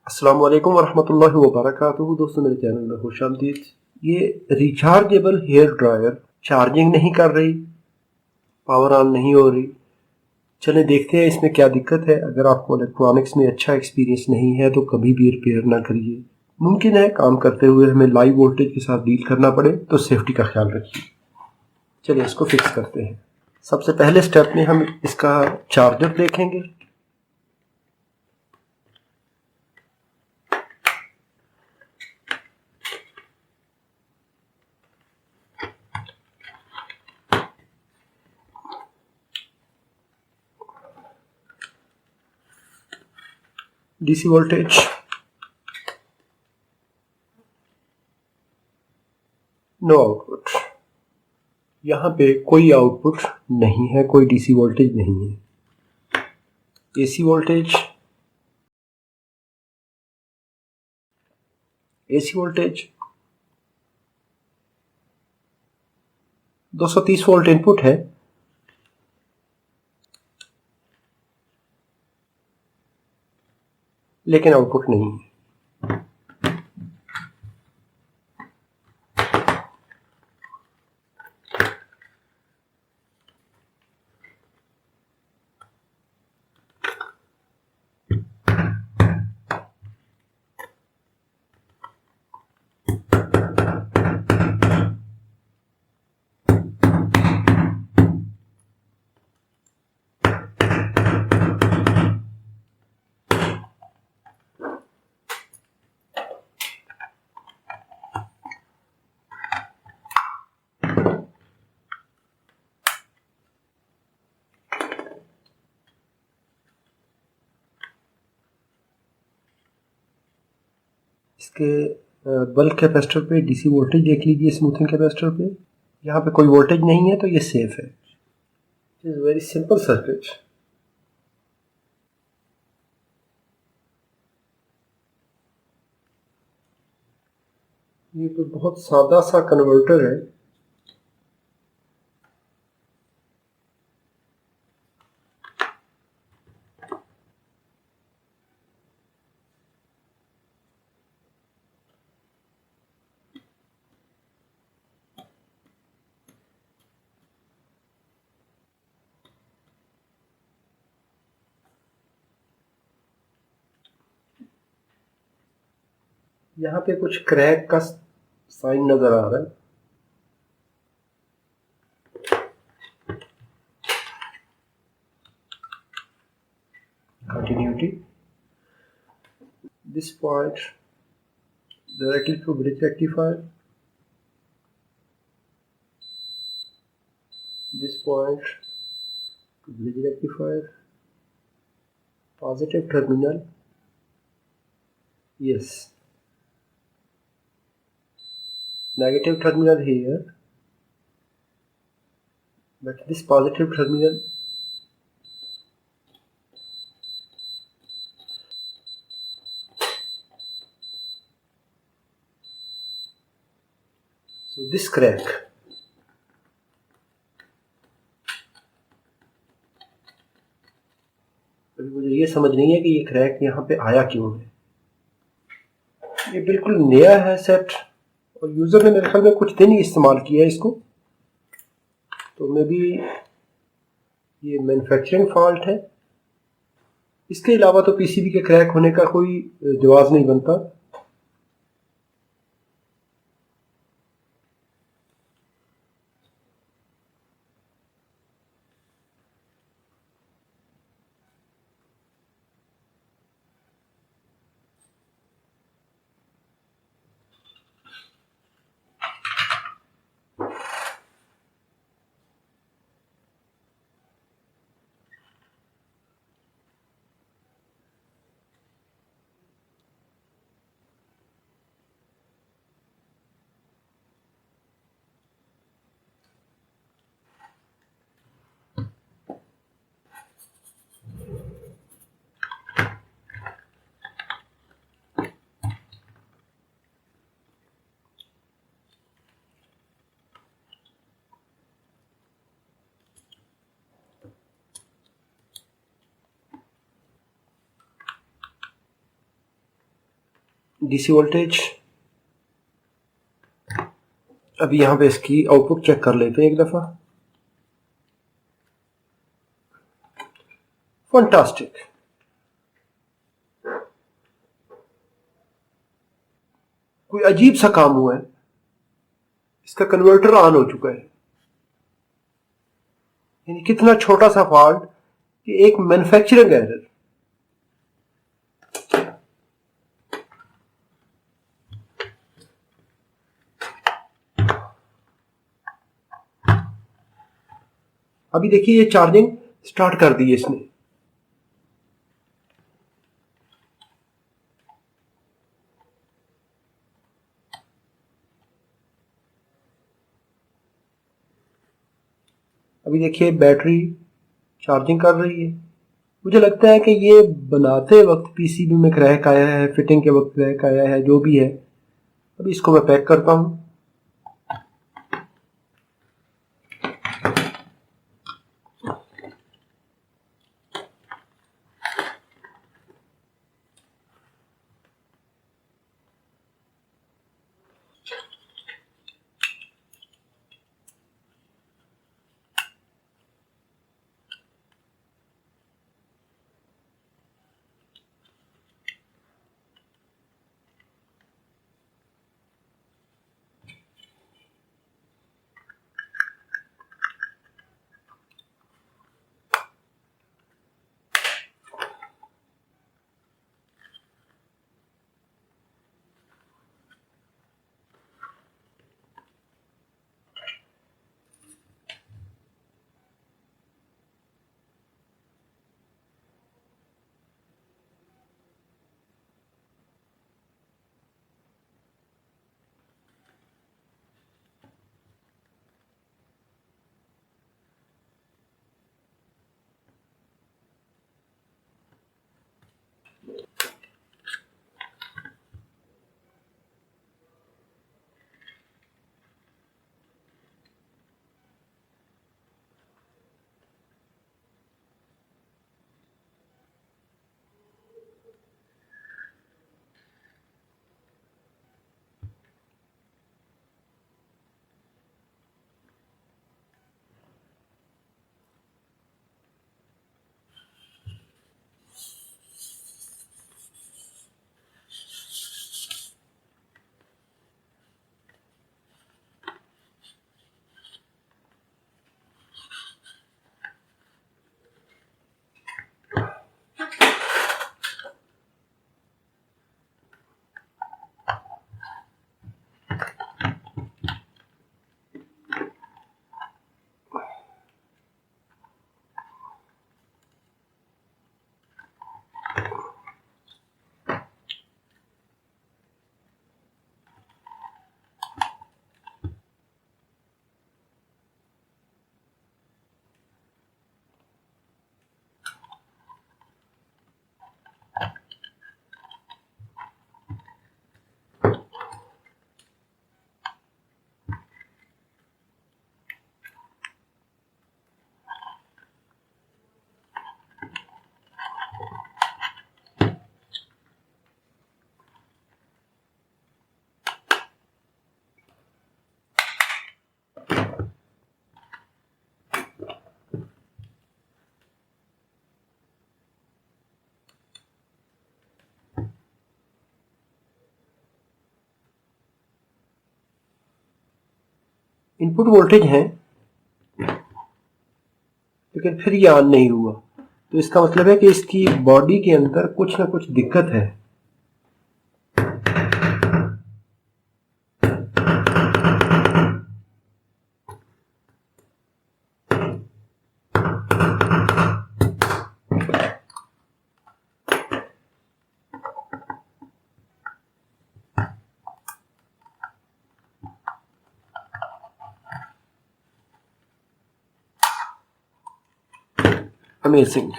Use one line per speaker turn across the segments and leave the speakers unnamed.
अस्सलाम वालेकुम वरहमतुल्लाहि वबरकातुहू। दोस्तों, मेरे चैनल में खुश आमदीद। ये रिचार्जेबल हेयर ड्रायर चार्जिंग नहीं कर रही, पावर ऑन नहीं हो रही। चलें देखते हैं इसमें क्या दिक्कत है। अगर आपको इलेक्ट्रॉनिक्स में अच्छा एक्सपीरियंस नहीं है तो कभी भी रिपेयर ना करिए। मुमकिन है काम करते हुए हमें लाइव वोल्टेज के साथ डील करना पड़े, तो सेफ्टी का ख्याल रखिए। चलिए इसको फिक्स करते हैं। सबसे पहले स्टेप में हम इसका चार्जर देखेंगे। DC voltage, no output. यहाँ पे कोई आउटपुट नहीं है, कोई डीसी वोल्टेज नहीं है। AC voltage, AC voltage 230 volt input है, लेकिन आउटपुट नहीं है। इसके बल्क कैपेसिटर पे डीसी वोल्टेज देख लीजिए। स्मूथिंग कैपेसिटर पे यहाँ पे कोई वोल्टेज नहीं है, तो ये सेफ है। It is very simple circuit. ये तो बहुत सादा सा कन्वर्टर है। यहाँ पे कुछ क्रैक का साइन नजर आ रहा है। Continuity, this point directly to bridge rectifier, this point to bridge rectifier, positive terminal, yes, negative terminal here, but this positive terminal, so this crack, अभी मुझे ये समझ नहीं है कि ये क्रैक यहाँ पे आया क्यों है। ये बिल्कुल नया है सेट, और यूज़र ने मेरे ख्याल में कुछ दिन ही इस्तेमाल किया है इसको, तो मे बी ये मैन्युफैक्चरिंग फॉल्ट है। इसके अलावा तो पीसीबी के क्रैक होने का कोई जवाब नहीं बनता। DC voltage. अभी यहाँ पे इसकी आउटपुट चेक कर लेते हैं एक दफ़ा। फैंटास्टिक। कोई अजीब सा काम हुआ है, इसका कन्वर्टर ऑन हो चुका है। यानी कितना छोटा सा फॉल्ट कि एक मैन्युफैक्चरिंग एरर। अभी देखिए ये चार्जिंग स्टार्ट कर दी है इसने। अभी देखिए बैटरी चार्जिंग कर रही है। मुझे लगता है कि ये बनाते वक्त पीसीबी में क्रैक आया है, फिटिंग के वक्त क्रैक आया है, जो भी है। अभी इसको मैं पैक करता हूँ। इनपुट वोल्टेज है लेकिन फिर ये ऑन नहीं हुआ, तो इसका मतलब है कि इसकी बॉडी के अंदर कुछ ना कुछ दिक्कत है। Amazing.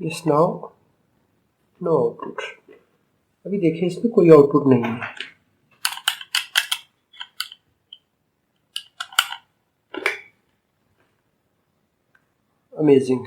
Yes now no output. अभी देखिए इसमें कोई आउटपुट नहीं है। Amazing.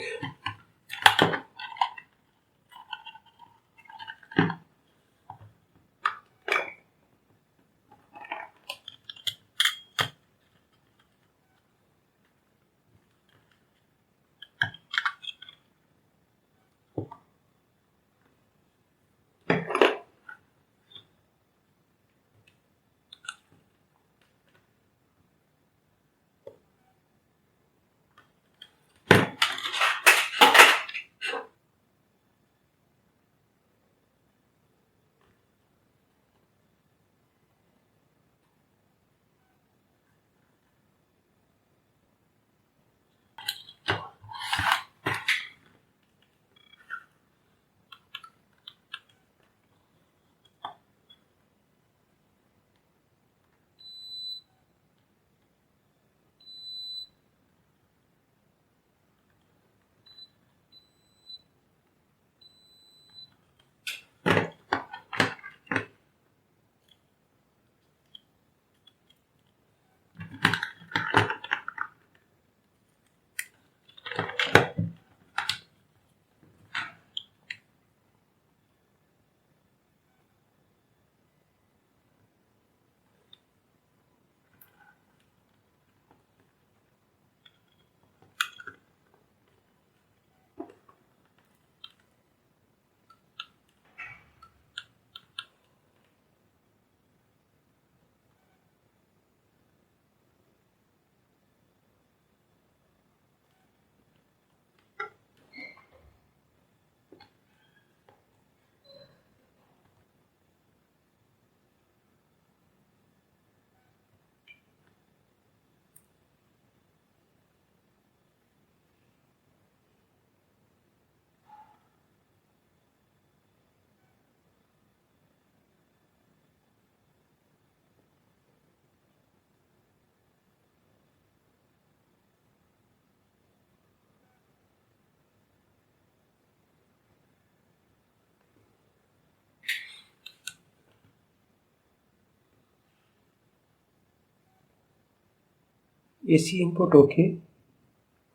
AC input okay.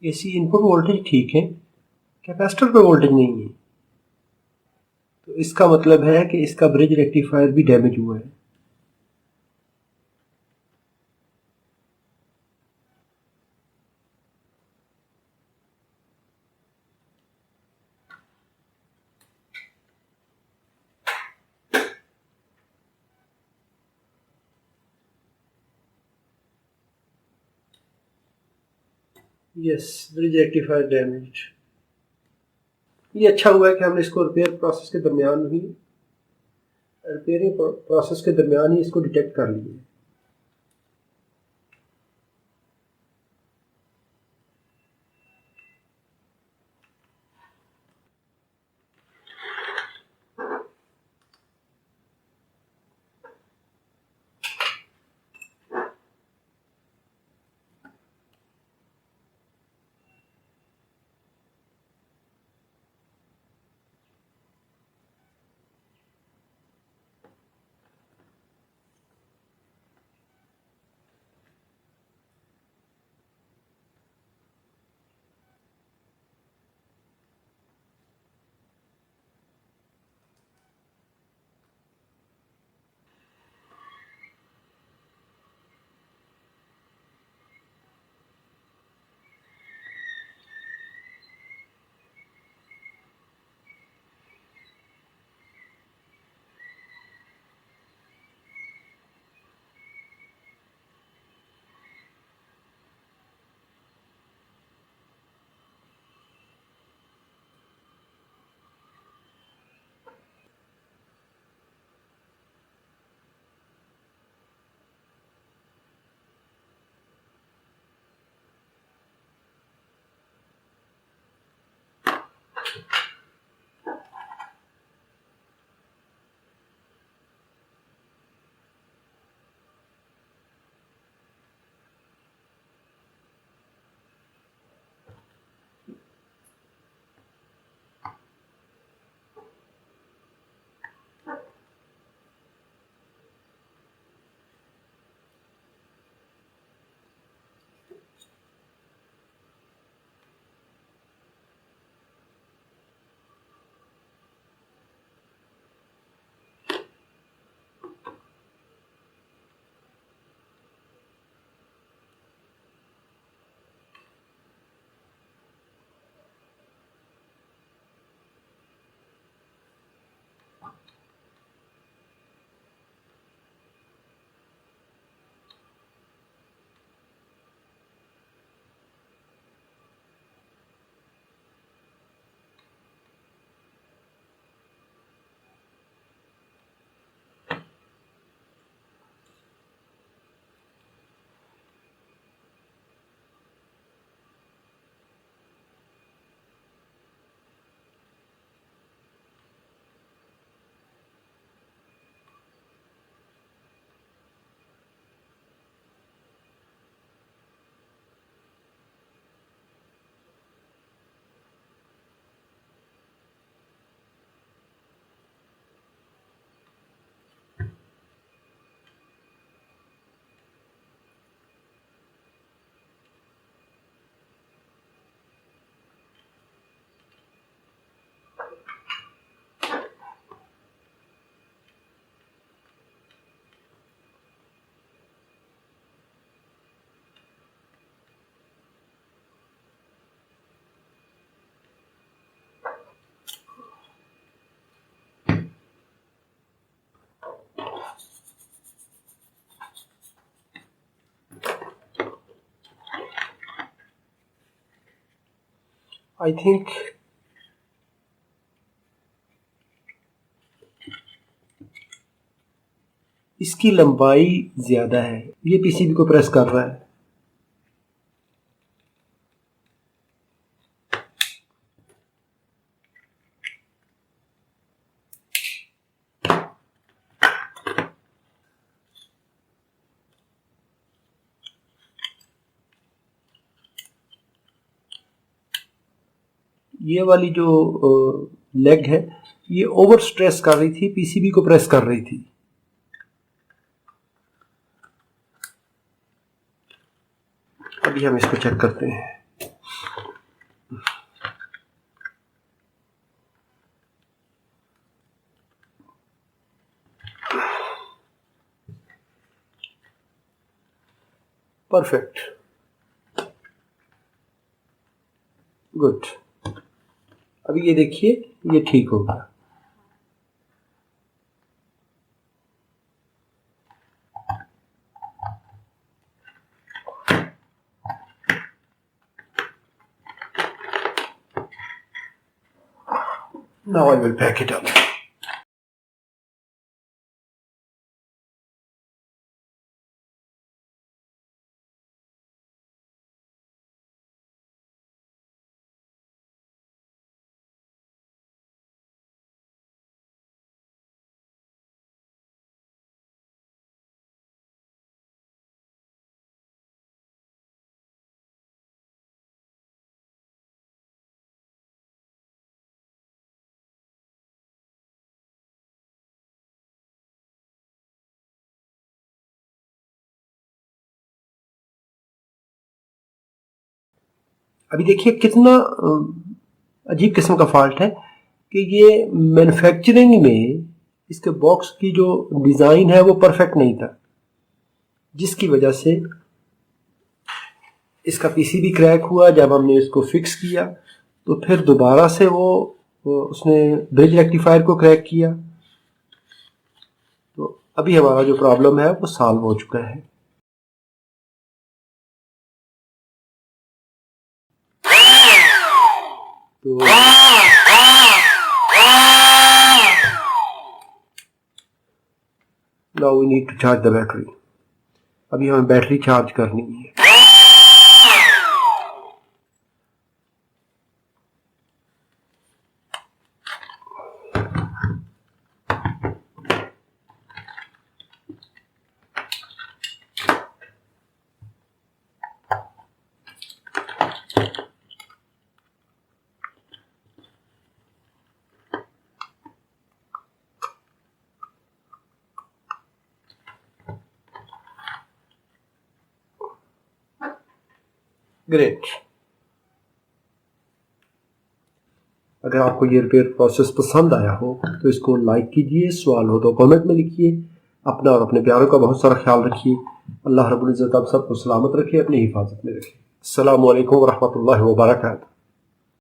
AC input voltage ठीक है, कैपेसिटर पे वोल्टेज नहीं है। तो इसका मतलब है कि इसका ब्रिज रेक्टिफायर भी डैमेज हुआ है। Yes, bridge rectifier damage. ये अच्छा हुआ है कि हमने इसको रिपेयरिंग प्रोसेस के दरमियान ही इसको डिटेक्ट कर लिया। आई थिंक इसकी लंबाई ज़्यादा है, ये पीसीबी को प्रेस कर रहा है। ये वाली जो लेग है ये ओवर स्ट्रेस कर रही थी, पीसीबी को प्रेस कर रही थी। अभी हम इसको चेक करते हैं। Perfect, good. अभी ये देखिए, ये ठीक हो गया। Now I will pack it up. अभी देखिए कितना अजीब किस्म का फॉल्ट है कि ये मैन्युफैक्चरिंग में इसके बॉक्स की जो डिज़ाइन है वो परफेक्ट नहीं था, जिसकी वजह से इसका पीसीबी क्रैक हुआ। जब हमने इसको फिक्स किया तो फिर दोबारा से वो उसने ब्रिज रेक्टिफायर को क्रैक किया। तो अभी हमारा जो प्रॉब्लम है वो सॉल्व हो चुका है। तो now we need to charge the battery. अभी हमें बैटरी चार्ज करनी है। ग्रेट। अगर आपको ये रिपेयर प्रोसेस पसंद आया हो तो इसको लाइक कीजिए, सवाल हो तो कमेंट में लिखिए। अपना और अपने प्यारों का बहुत सारा ख्याल रखिए। अल्लाह रब्बुल इज़्ज़त आप सबको सलामत रखे, अपनी हिफाजत में रखे। अस्सलामु अलैकुम व रहमतुल्लाहि व बरकातहू।